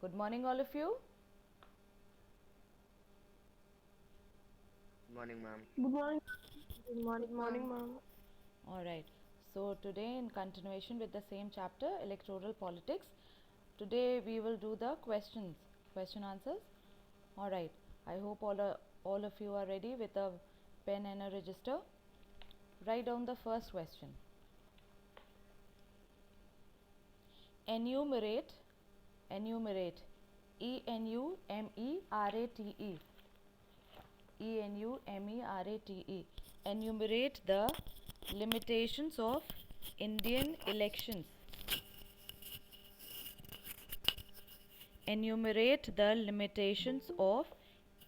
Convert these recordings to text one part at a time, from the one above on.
Good morning, all of you. Good morning, ma'am. Good morning. Good Good morning, morning. ma'am. All right. So, today, in continuation with the same chapter, electoral politics, today we will do the question answers. All right. I hope all of you are ready with a pen and a register. Write down the first question. Enumerate, enumerate, ENUMERATE, ENUMERATE. Enumerate the limitations of Indian elections. Enumerate the limitations of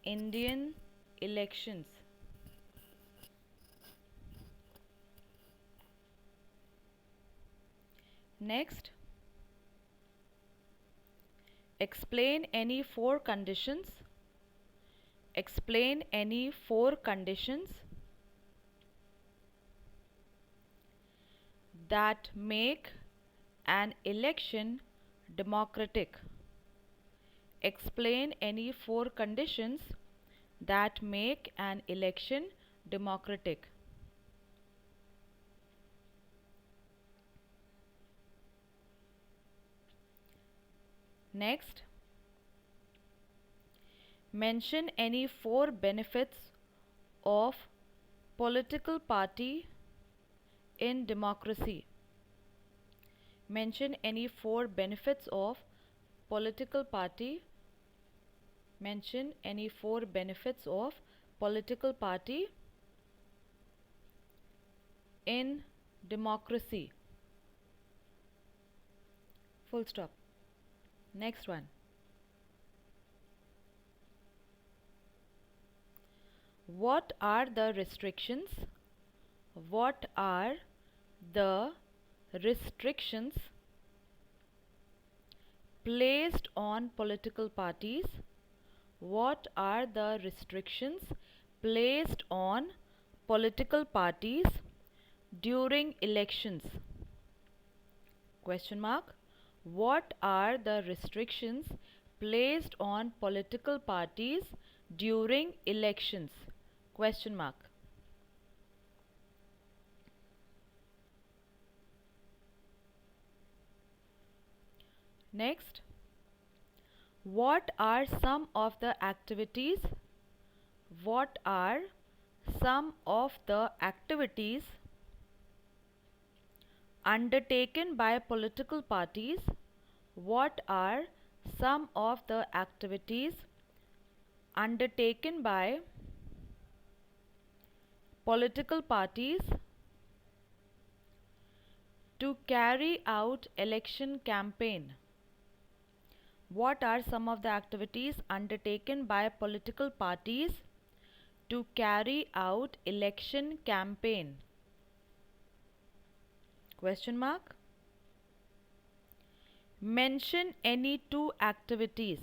Indian elections. Next, explain any four conditions. Explain any four conditions that make an election democratic. Explain any four conditions that make an election democratic. Next, mention any four benefits of political party in democracy. Mention any four benefits of political party. Mention any four benefits of political party in democracy. Full stop. Next one. What are the restrictions? What are the restrictions placed on political parties? What are the restrictions placed on political parties during elections? Question mark. What are the restrictions placed on political parties during elections? Question mark. Next, what are some of the activities? What are some of the activities undertaken by political parties? What are some of the activities undertaken by political parties to carry out election campaign? What are some of the activities undertaken by political parties to carry out election campaign? Question mark. Mention any two activities.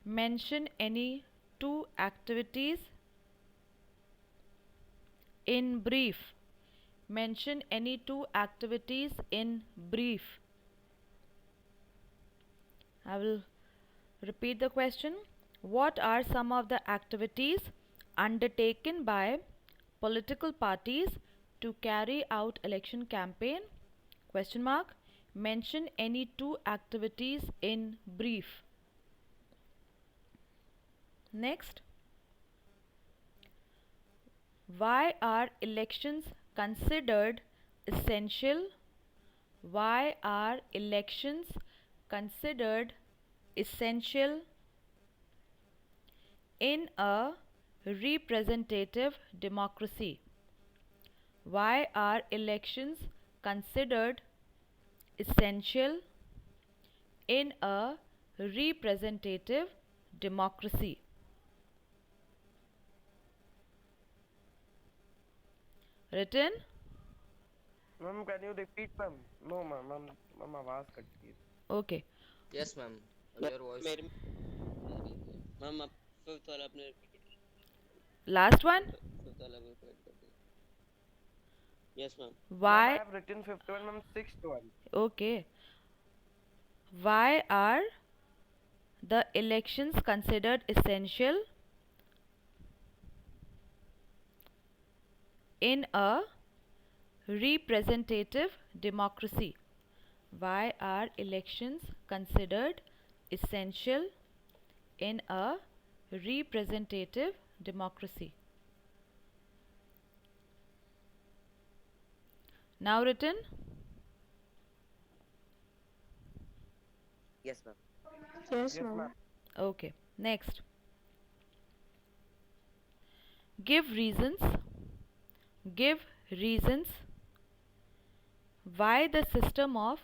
Mention any two activities in brief. Mention any two activities in brief. I will repeat the question. What are some of the activities undertaken by political parties to carry out election campaign? Question mark. Mention any two activities in brief. Next. Why are elections considered essential? Why are elections considered essential in a representative democracy? Why are elections considered essential in a representative democracy? Written? Ma'am, can you repeat, ma'am? No, ma'am. Ma'am, आवाज cut गई. Okay. Yes, ma'am. Ma'am Your voice. मेरे में आ रही है ma'am आप fifth वाला अपने repeat Last one. Fifth वाला भी रिपीट कर दीजिए yes ma'am Ma'am, I Why? have written fifth one, ma'am. Sixth one. Okay. Why are the elections considered essential in a representative democracy? Why are elections considered essential in a representative democracy? Now written? Yes, ma'am. Yes, Yes, ma'am. ma'am. Okay. Next. Give reasons. Give reasons why the system of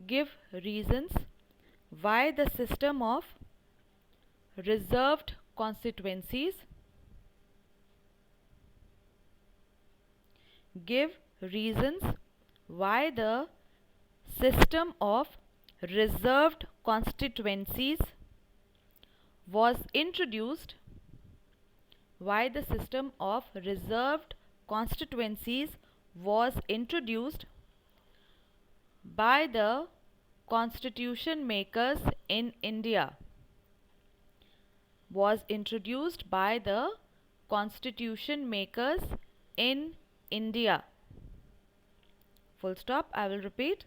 give reasons why the system of reserved constituencies give reasons why the system of reserved constituencies was introduced why the system of reserved constituencies was introduced by the constitution makers in India was introduced by the constitution makers in India. Full stop. I will repeat.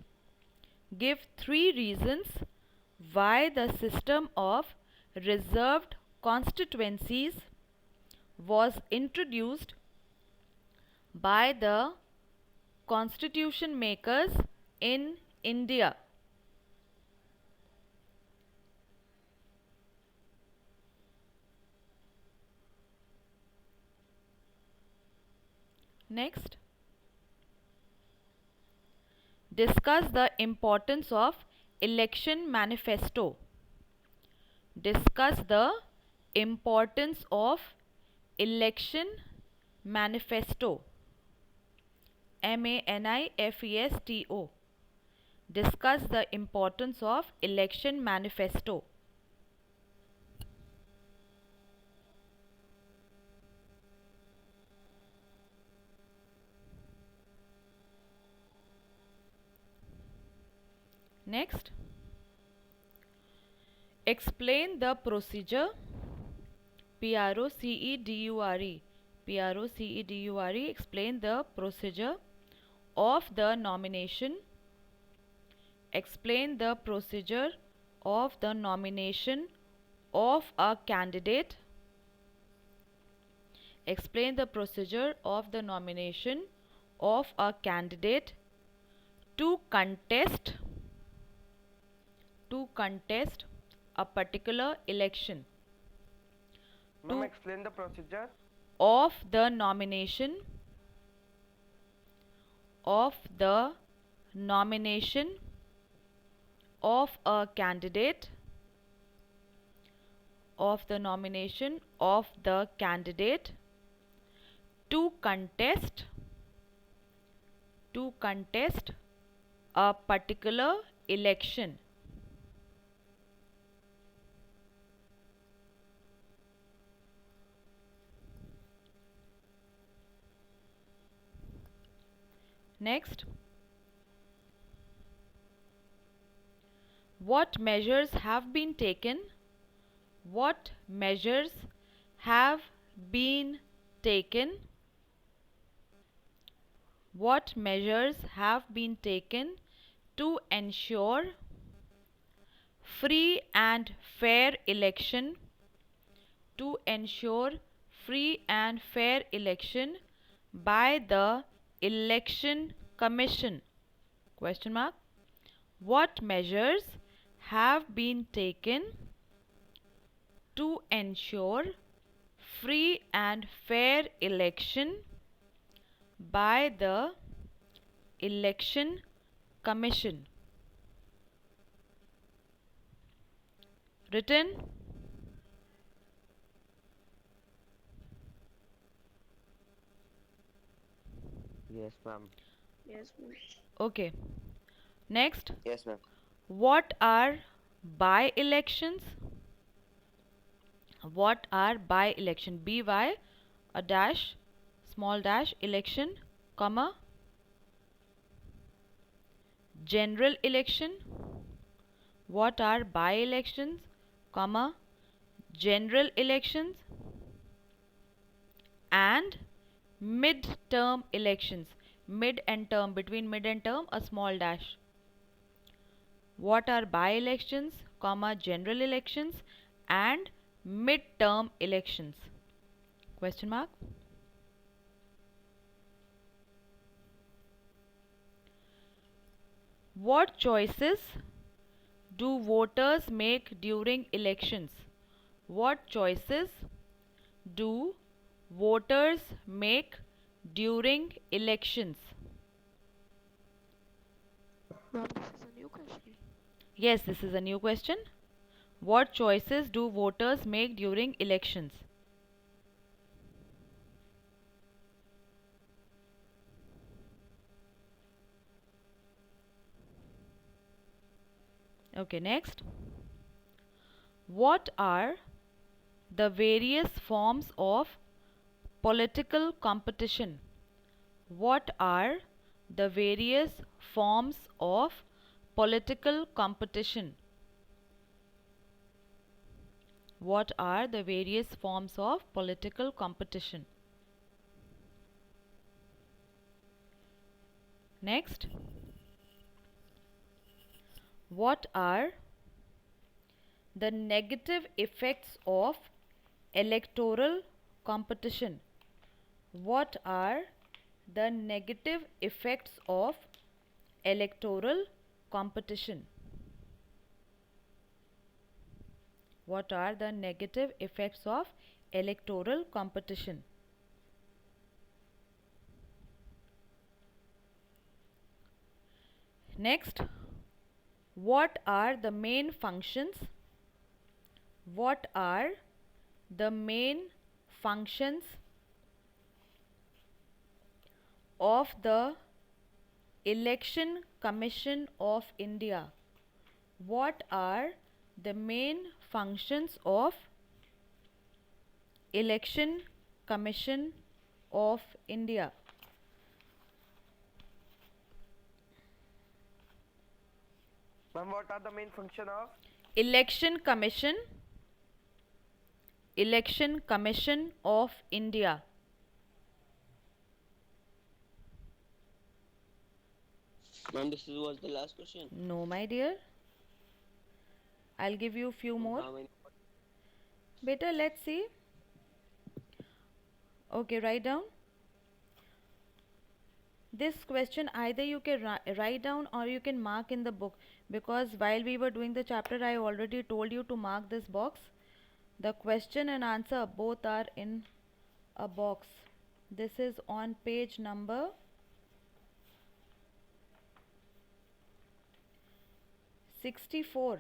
Give 3 reasons why the system of reserved constituencies was introduced by the constitution makers in India. Next, discuss the importance of election manifesto. Discuss the importance of election manifesto. MANIFESTO. Discuss the importance of election manifesto. Next, explain the procedure. PROCEDURE. PROCEDURE. Explain the procedure of the nomination. Explain the procedure of the nomination of a candidate. Explain the procedure of the nomination of a candidate to contest a particular election. Ma'am, explain the procedure. Of the nomination of a candidate to contest a particular election. Next, what measures have been taken? What measures have been taken? What measures have been taken to ensure free and fair election? To ensure free and fair election by the Election Commission? Question mark. What measures have been taken to ensure free and fair election by the Election Commission? Written? Yes, ma'am. Yes, ma'am. Okay. Next, Yes, ma'am. what are by-elections? What are by-election? BY, a dash, small dash, election, comma, general election. What are by-elections? comma, general elections and mid-term elections. Mid and term, between mid and term, a small dash. What are by-elections, comma, general elections and mid-term elections? Question mark. What choices do voters make during elections? What choices do voters make during elections? Ma'am, this is a new question. Yes, this is a new question. What choices do voters make during elections? Okay, next. What are the various forms of political competition? What are the various forms of political competition? What are the various forms of political competition? Next. What are the negative effects of electoral competition? What are the negative effects of electoral competition? What are the negative effects of electoral competition? Next, what are the main functions? What are the main functions of the Election Commission of India? What are the main functions of Election Commission of India? Ma'am, what are the main function of? Election Commission of India. Ma'am, was the last question. No, my dear. I'll give you few more. How many? Beta, let's see. Okay, write down. This question either you can write down or you can mark in the book, because while we were doing the chapter I already told you to mark this box. The question and answer both are in a box. This is on page number 64.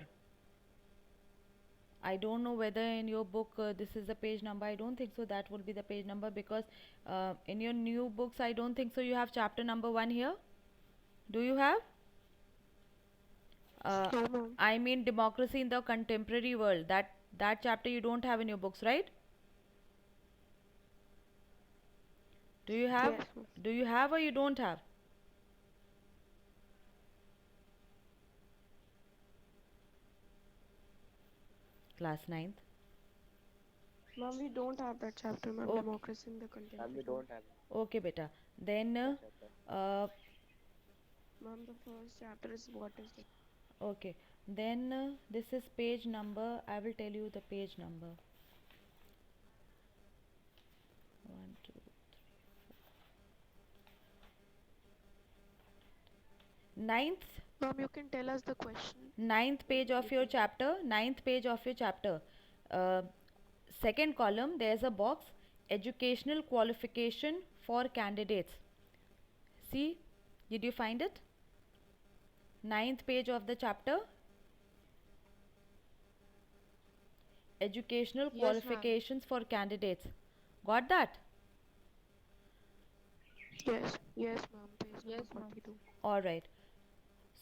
I don't know whether in your book this is the page number. I don't think so that will be the page number, because in your new books I don't think so you have chapter number 1 here. Do you have? No, ma'am. I mean democracy in the contemporary world. That chapter you don't have in your books, right? Do you have? Yes, ma'am. Do you have or you don't have? Class 9th. Ma'am, we don't have that chapter, ma'am. Okay. Democracy in the Ma'am, we contemporary. don't have Okay, beta. Then Ma'am, the first chapter is what is it? okay. Then this is page number. I will tell you the page number. 1, 2, 3, 4. Ninth. Ma'am, you can tell us the question. Ninth page of your chapter. Ninth page of your chapter. Second column. There's a box. Educational qualification for candidates. See, did you find it? Ninth page of the chapter. Educational Yes, qualifications for candidates. Got that? Yes, ma'am. Page number 42. All right.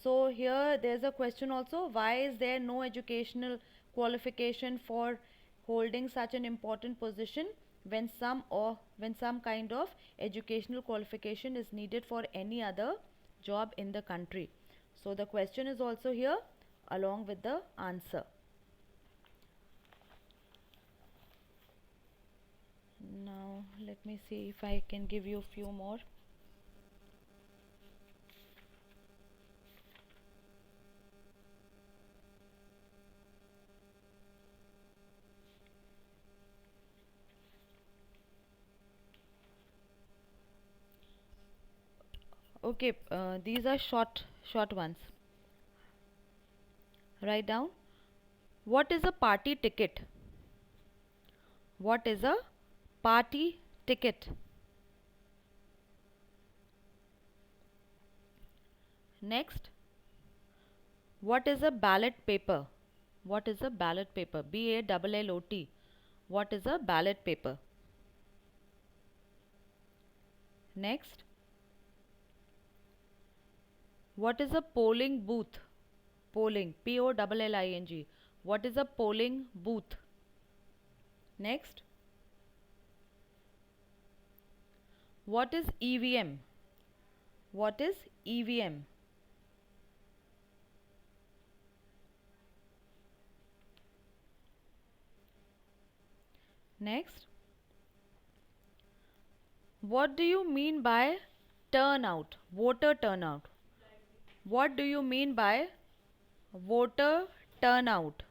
So here there's a question also. Why is there no educational qualification for holding such an important position when some kind of educational qualification is needed for any other job in the country? So the question is also here along with the answer. Now let me see if I can give you a few more. Okay, these are short ones. Write down. What is a party ticket? What is a party ticket? Next, what is a ballot paper? What is a ballot paper? BALLOT. What is a ballot paper? Next, what is a polling booth? Polling, POLLING. What is a polling booth? Next, what is EVM? What is EVM? Next, what do you mean by turnout? Voter turnout. What do you mean by voter turnout?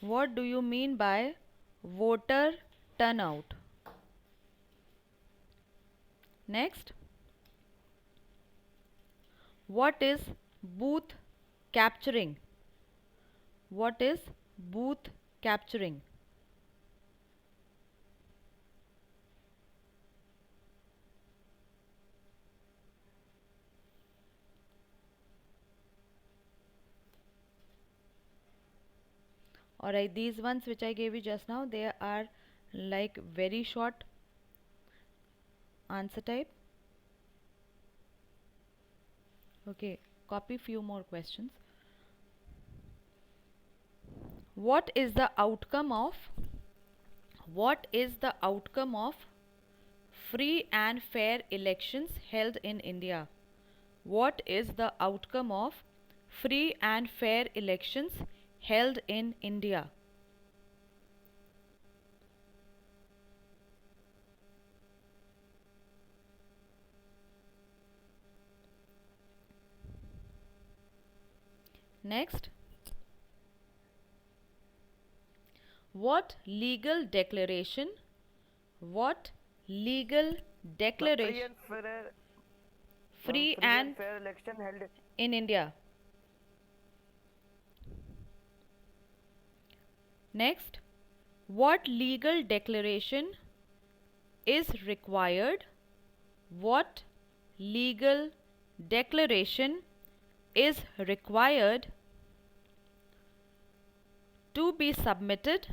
What do you mean by voter turnout? Next, what is booth capturing? What is booth capturing? Alright, these ones which I gave you just now, they are like very short answer type. Okay, copy few more questions. What is the outcome of free and fair elections held in India? What is the outcome of free and fair elections held in India? Next, what legal declaration free and fair election held. in India? Next, what legal declaration is required? What legal declaration is required to be submitted?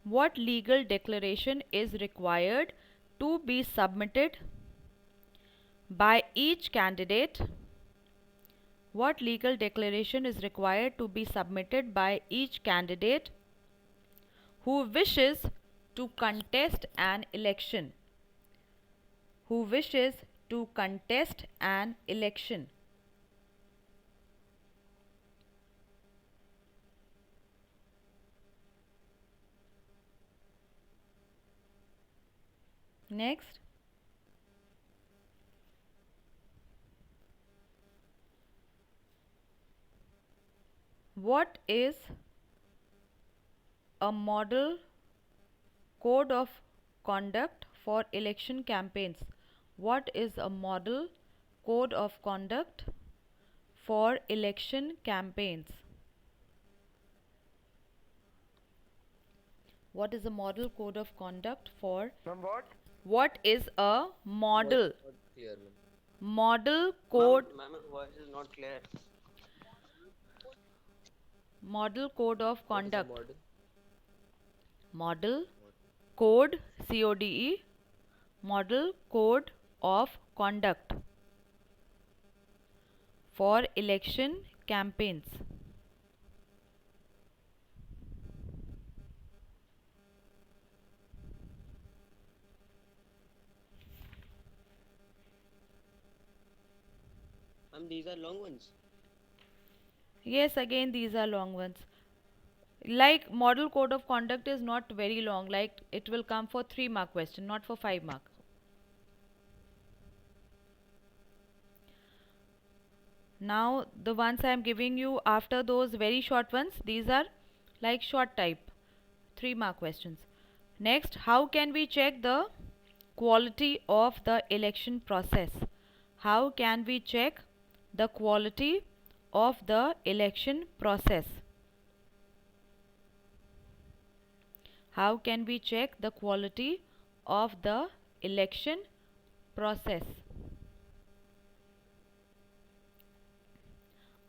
What legal declaration is required to be submitted by each candidate? What legal declaration is required to be submitted by each candidate who wishes to contest an election? Who wishes to contest an election? Next, what is a model code of conduct for election campaigns? What is a model code of conduct for election campaigns? What is a model code of conduct for Ma'am, what? what is a model Not clear, ma'am. model code Ma'am, your voice is not clear. model code of What is a conduct? model? Model code CODE model code of conduct for election campaigns. Ma'am, these are long ones. Yes, again these are long ones. Like model code of conduct is not very long, like it will come for 3 mark question, not for 5 mark. Now the ones I am giving you after those very short ones, these are like short type 3 mark questions. Next, how can we check the quality of the election process? How can we check the quality of the election process? How can we check the quality of the election process?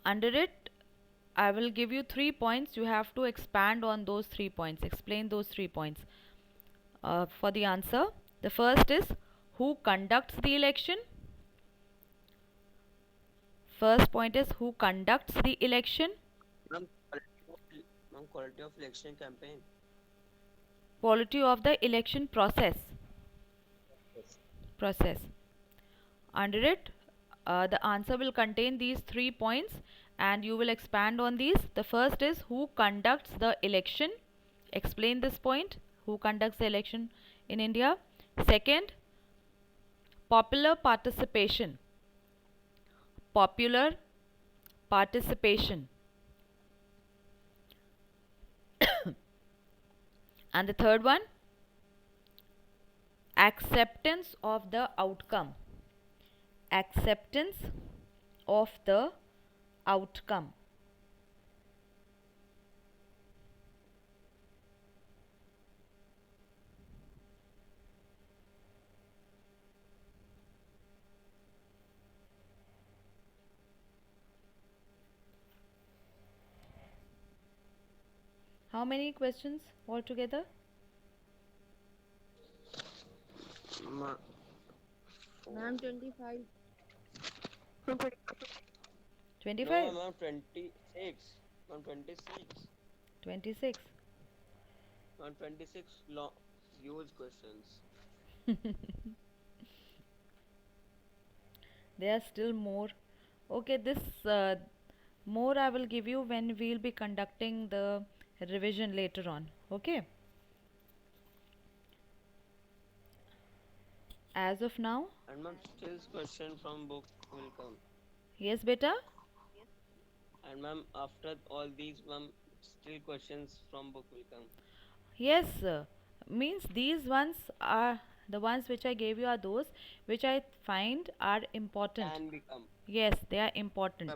Under it, I will give you 3 points. You have to expand on those 3 points, explain those 3 points. For the answer, the first is who conducts the election. First point is who conducts the election. Ma'am, quality of election campaign. Quality of the election process. Yes. Process. Under it, the answer will contain these 3 points and you will expand on these. The first is who conducts the election. Explain this point. Who conducts the election in India? Second, popular participation. Popular participation. And the third one, acceptance of the outcome. Acceptance of the outcome. How many questions altogether? Ma- Ma'am, 25. Ma'am, 25? No, ma'am, 26. Ma'am, 26. 26. Ma'am, 26 long, huge questions. There are still more. Okay, this more I will give you when we'll be conducting the revision later on. Okay. As of now, And ma'am, still question from book will come. yes, beta. And ma'am, after all these, ma'am, still questions from book will come. Yes, means these ones are the ones which I gave you are those which I find are important. Can become. Yes, they are important.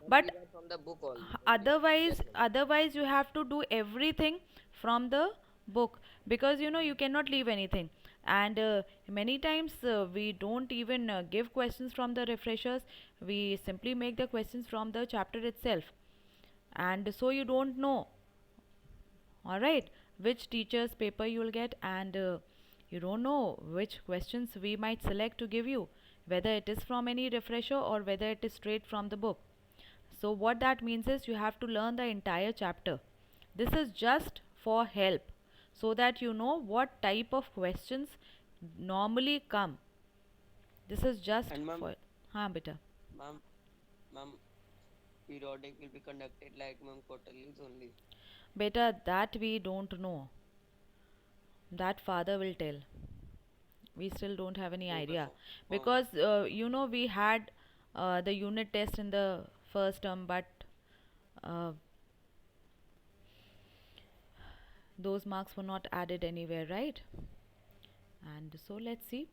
Ma'am, But these are from the book only. otherwise, Yes, ma'am. otherwise you have to do everything from the book because you know you cannot leave anything. And many times we don't even give questions from the refreshers. We simply make the questions from the chapter itself, and so you don't know, all right, which teacher's paper you will get, and you don't know which questions we might select to give you, whether it is from any refresher or whether it is straight from the book. So what that means is you have to learn the entire chapter. This is just for help so that you know what type of questions normally come. This is just And ma'am, for हाँ बेटा. ma'am, periodic will be conducted like ma'am quarterly only. Beta, that we don't know. That father will tell. We still don't have any Okay, idea fine. because you know we had the unit test in the first term, but uh, those marks were not added anywhere, right? And so let's see.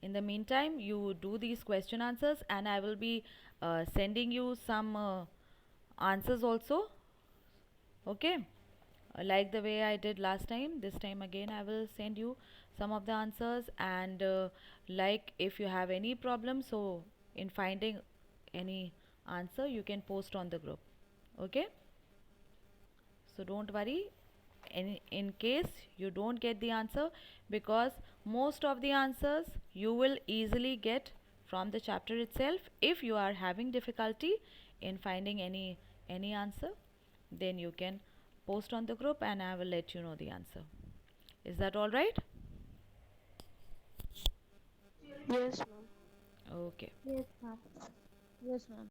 In the meantime, you do these question answers, and I will be sending you some answers also. Okay, like the way I did last time, this time again I will send you some of the answers, and like if you have any problem, so in finding any answer, you can post on the group. Okay, so don't worry in case you don't get the answer, because most of the answers you will easily get from the chapter itself. If you are having difficulty in finding any answer, then you can post on the group and I will let you know the answer. Is that all right? Yes, ma'am. Okay. Yes, ma'am. Yes, ma'am.